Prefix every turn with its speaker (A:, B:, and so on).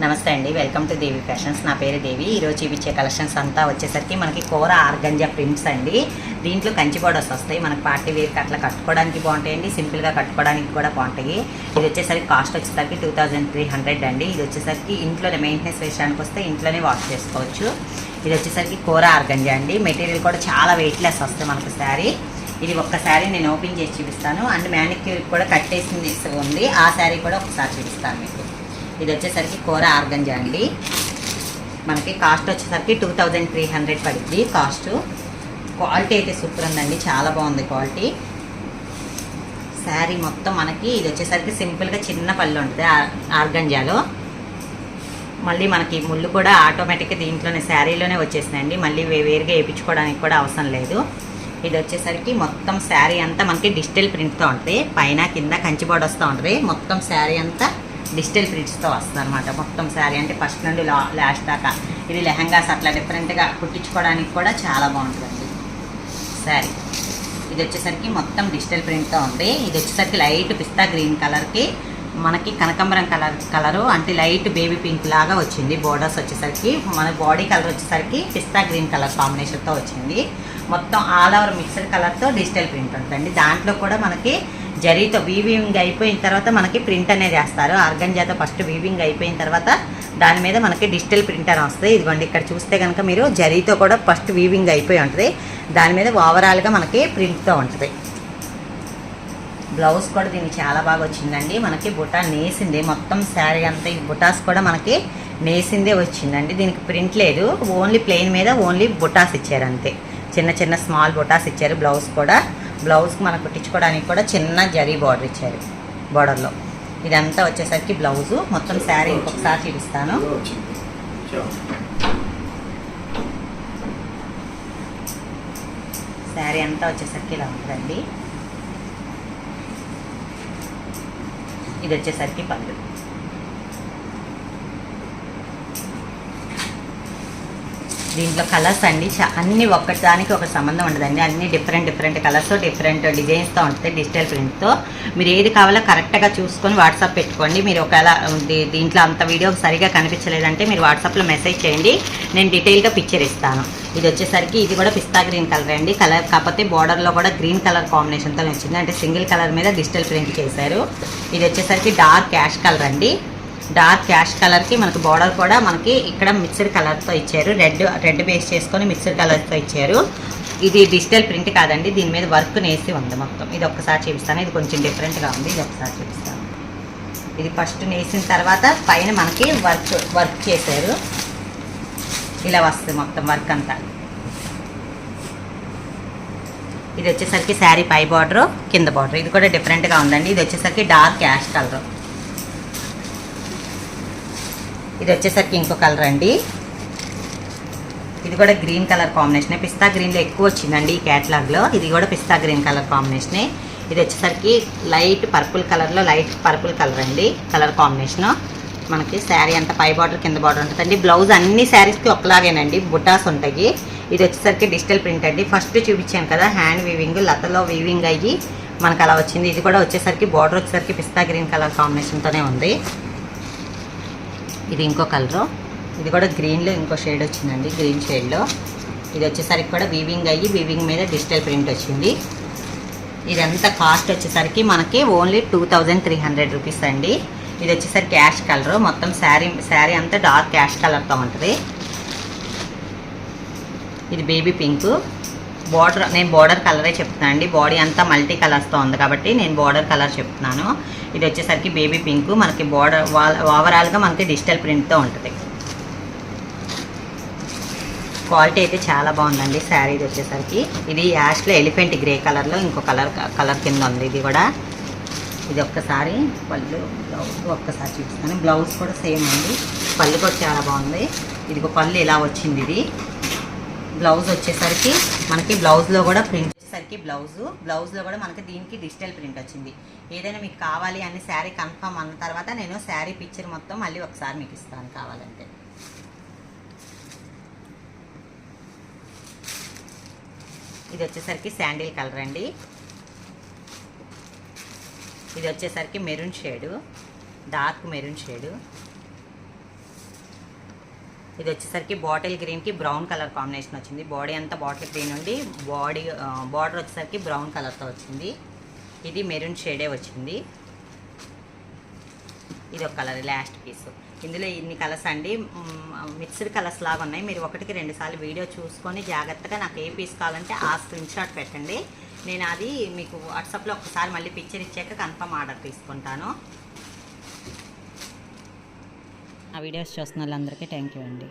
A: నమస్తే అండి, welcome to Devi fashions. నా పేరు దేవి. ఈరోజు చూపించే కలెక్షన్స్ అంతా వచ్చేసరికి మనకి కూర ఆర్గంజా ప్రింట్స్ అండి. దీంట్లో కంచి బోర్డర్స్ వస్తాయి. మనకి పార్టీ వేర్కి అట్లా కట్టుకోవడానికి బాగుంటాయండి, సింపుల్గా కట్టుకోవడానికి కూడా బాగుంటాయి. ఇది వచ్చేసరికి కాస్ట్ వచ్చేసరికి 2300 అండి. ఇది వచ్చేసరికి ఇంట్లోనే మెయింటెనెన్స్ విషయానికి వస్తే ఇంట్లోనే వాష్ చేసుకోవచ్చు. ఇది వచ్చేసరికి కూర ఆర్గంజా అండి. మెటీరియల్ కూడా చాలా వెయిట్లెస్ వస్తాయి మనకు శారీ. ఇది ఒక్క శారీ నేను ఓపెన్ చేసి చూపిస్తాను. అండ్ మ్యానిక్యూర్ కూడా కట్టేసింది ఉంది, ఆ శారీ కూడా ఒకసారి చూపిస్తాను మీకు. ఇది వచ్చేసరికి కూర ఆర్గంజా అండి. మనకి కాస్ట్ వచ్చేసరికి 2300 పడుద్ది కాస్ట్. క్వాలిటీ అయితే సూపర్ ఉందండి, చాలా బాగుంది క్వాలిటీ. శారీ మొత్తం మనకి ఇది వచ్చేసరికి సింపుల్గా చిన్న పళ్ళు ఉంటుంది ఆర్గంజాలో. మళ్ళీ మనకి ముళ్ళు కూడా ఆటోమేటిక్గా దీంట్లోనే శారీలోనే వచ్చేసినాయండి, మళ్ళీ వేరుగా వేయించుకోవడానికి కూడా అవసరం లేదు. ఇది వచ్చేసరికి మొత్తం శారీ అంతా మనకి డిజిటల్ ప్రింట్తో ఉంటుంది. పైన కింద కంచి బోర్డర్ వస్తూ ఉంటుంది. మొత్తం శారీ అంతా డిజిటల్ ప్రింట్స్తో వస్తుంది అనమాట. మొత్తం శారీ అంటే ఫస్ట్ నుండి లాస్ట్ దాకా. ఇది లెహంగాస్ అట్లా డిఫరెంట్గా కుట్టించుకోవడానికి కూడా చాలా బాగుంటుందండి శారీ. ఇది వచ్చేసరికి మొత్తం డిజిటల్ ప్రింట్తో ఉంది. ఇది వచ్చేసరికి లైట్ పిస్తా గ్రీన్ కలర్కి మనకి కనకాంబరం కలరు అంటే లైట్ బేబీ పింక్ లాగా వచ్చింది. బోర్డర్స్ వచ్చేసరికి మన బాడీ కలర్ వచ్చేసరికి పిస్తా గ్రీన్ కలర్ కాంబినేషన్తో వచ్చింది. మొత్తం ఆల్ ఓవర్ మిక్స్డ్ కలర్తో డిజిటల్ ప్రింట్ ఉంటుందండి. దాంట్లో కూడా మనకి జరీతో వీవింగ్ అయిపోయిన తర్వాత మనకి ప్రింట్ అనేది వేస్తారు. ఆర్గంజాతో ఫస్ట్ వీవింగ్ అయిపోయిన తర్వాత దాని మీద మనకి డిజిటల్ ప్రింట్ అని వస్తుంది. ఇదిగోండి ఇక్కడ చూస్తే కనుక మీరు జరీతో కూడా ఫస్ట్ వీవింగ్ అయిపోయి ఉంటుంది, దాని మీద ఓవరాల్గా మనకి ప్రింట్తో ఉంటుంది. బ్లౌజ్ కూడా దీనికి చాలా బాగా వచ్చిందండి. మనకి బుటా నేసింది మొత్తం శారీ అంతా. ఈ బుటాస్ కూడా మనకి నేసిందే వచ్చిందండి, దీనికి ప్రింట్ లేదు. ఓన్లీ ప్లెయిన్ మీద ఓన్లీ బుటాస్ ఇచ్చారు అంతే, చిన్న చిన్న స్మాల్ బుటాస్ ఇచ్చారు. బ్లౌజ్ కూడా బ్లౌజ్కి మనకు కుట్టించుకోవడానికి కూడా చిన్న జరీ బార్డర్ ఇచ్చారు. బార్డర్లో ఇదంతా వచ్చేసరికి బ్లౌజు. మొత్తం శారీ ఇంకొకసారి చూపిస్తాను. శారీ అంతా వచ్చేసరికి ఇలా ఉంటుందండి. ఇది వచ్చేసరికి పళ్ళు. దీంట్లో కలర్స్ అండి అన్నీ ఒకదానికి ఒక సంబంధం ఉండదండి. అన్నీ డిఫరెంట్ కలర్స్ డిఫరెంట్ డిజైన్స్తో ఉంటుంది డిజిటల్ ప్రింట్తో. మీరు ఏది కావాలో కరెక్ట్గా చూసుకొని వాట్సాప్ పెట్టుకోండి. మీరు ఒకవేళ దీంట్లో అంత వీడియో సరిగా కనిపించలేదంటే మీరు వాట్సాప్లో మెసేజ్ చేయండి, నేను డీటెయిల్గా పిక్చర్ ఇస్తాను. ఇది వచ్చేసరికి ఇది కూడా పిస్తా గ్రీన్ కలర్ అండి. కలర్ కాకపోతే బార్డర్లో కూడా గ్రీన్ కలర్ కాంబినేషన్తో వచ్చింది, అంటే సింగిల్ కలర్ మీద డిజిటల్ ప్రింట్ చేశారు. ఇది వచ్చేసరికి డార్క్ యాష్ కలర్ అండి. డార్క్ యాష్ కలర్కి మనకి బార్డర్ కూడా మనకి ఇక్కడ మిక్స్డ్ కలర్తో ఇచ్చారు. రెడ్ బేస్ చేసుకొని మిక్స్డ్ కలర్తో ఇచ్చారు. ఇది డిజిటల్ ప్రింట్ కాదండి, దీని మీద వర్క్ నేసి ఉంది మొత్తం. ఇది ఒక్కసారి చూపిస్తాను, ఇది కొంచెం డిఫరెంట్గా ఉంది, ఇది ఒకసారి చూపిస్తాను. ఇది ఫస్ట్ నేసిన తర్వాత పైన మనకి వర్క్ చేశారు. ఇలా వస్తుంది మొత్తం వర్క్ అంతా. ఇది వచ్చేసరికి శారీ పై బార్డర్ కింద బార్డర్, ఇది కూడా డిఫరెంట్గా ఉందండి. ఇది వచ్చేసరికి డార్క్ యాష్ కలర్. ఇది వచ్చేసరికి ఇంకో కలర్ అండి. ఇది కూడా గ్రీన్ కలర్ కాంబినేషనే. పిస్తా గ్రీన్లో ఎక్కువ వచ్చిందండి ఈ క్యాటలాగ్లో. ఇది కూడా పిస్తా గ్రీన్ కలర్ కాంబినేషనే. ఇది వచ్చేసరికి లైట్ పర్పుల్ కలర్లో లైట్ పర్పుల్ కలర్ అండి, కలర్ కాంబినేషను. మనకి శారీ అంతా పై బార్డర్ కింద బార్డర్ ఉంటుందండి. బ్లౌజ్ అన్ని శారీస్కి ఒకలాగేనండి, బుటాస్ ఉంటాయి. ఇది వచ్చేసరికి డిజిటల్ ప్రింట్ అండి. ఫస్ట్ చూపించాను కదా హ్యాండ్ వీవింగ్, లతలో వీవింగ్ అయ్యి మనకు అలా వచ్చింది. ఇది కూడా వచ్చేసరికి బార్డర్ వచ్చేసరికి పిస్తా గ్రీన్ కలర్ కాంబినేషన్తోనే ఉంది. ఇది ఇంకో కలరు, ఇది కూడా గ్రీన్లో ఇంకో షేడ్ వచ్చిందండి, గ్రీన్ షేడ్లో. ఇది వచ్చేసరికి కూడా వీవింగ్ అయ్యి వీవింగ్ మీద డిజిటల్ ప్రింట్ వచ్చింది. ఇదంతా కాస్ట్ వచ్చేసరికి మనకి ఓన్లీ 2300 రూపీస్ అండి. ఇది వచ్చేసరికి యాష్ కలరు. మొత్తం శారీ అంతా డార్క్ యాష్ కలర్తో ఉంటుంది. ఇది బేబీ పింక్ బార్డర్. నేను బార్డర్ కలరే చెప్తున్నాను అండి, బాడీ అంతా మల్టీ కలర్స్తో ఉంది కాబట్టి నేను బార్డర్ కలర్ చెప్తున్నాను. ఇది వచ్చేసరికి బేబీ పింక్. మనకి బార్డర్ ఓవరాల్గా మనకి డిజిటల్ ప్రింట్తో ఉంటుంది. క్వాలిటీ అయితే చాలా బాగుందండి శారీ. ఇది వచ్చేసరికి ఇది యాష్లో ఎలిఫెంట్ గ్రే కలర్లో ఇంకో కలర్ కింద ఉంది. ఇది కూడా ఇది ఒక్కసారి పళ్ళు బ్లౌజ్ ఒక్కసారి చూపిస్తాను. బ్లౌజ్ కూడా సేమ్ అండి, పళ్ళు కూడా చాలా బాగుంది. ఇదిగో పళ్ళు ఇలా వచ్చింది. ఇది బ్లౌజ్ వచ్చేసరికి మనకి బ్లౌజ్లో కూడా ప్రింట్ వచ్చేసరికి బ్లౌజ్లో కూడా మనకి దీనికి డిజిటల్ ప్రింట్ వచ్చింది. ఏదైనా మీకు కావాలి అని శారీ కన్ఫర్మ్ అన్న తర్వాత నేను శారీ పిక్చర్ మొత్తం మళ్ళీ ఒకసారి మీకు ఇస్తాను కావాలంటే. ఇది వచ్చేసరికి శాండిల్ కలర్ అండి. ఇది వచ్చేసరికి maroon shade, dark maroon shade. ఇది వచ్చేసరికి బాటిల్ గ్రీన్కి బ్రౌన్ కలర్ కాంబినేషన్ వచ్చింది. బాడీ అంతా బాటిల్ గ్రీన్ ఉండి బార్డర్ వచ్చేసరికి బ్రౌన్ కలర్తో వచ్చింది. ఇది మెరూన్ షేడే వచ్చింది. ఇది ఒక కలర్ లాస్ట్ పీస్. ఇందులో ఇన్ని కలర్స్ అండి, మిక్స్డ్ కలర్స్ లాగా ఉన్నాయి. మీరు 1-2 సార్లు వీడియో చూసుకొని జాగ్రత్తగా నాకు ఏ పీస్ కావాలంటే ఆ స్క్రీన్ షాట్ పెట్టండి. నేను అది మీకు వాట్సాప్లో ఒకసారి మళ్ళీ పిక్చర్ ఇచ్చాక కన్ఫర్మ్ ఆర్డర్ తీసుకుంటాను. ఆ వీడియోస్ చూస్తున్న వాళ్ళందరికీ థ్యాంక్ యూ అండి.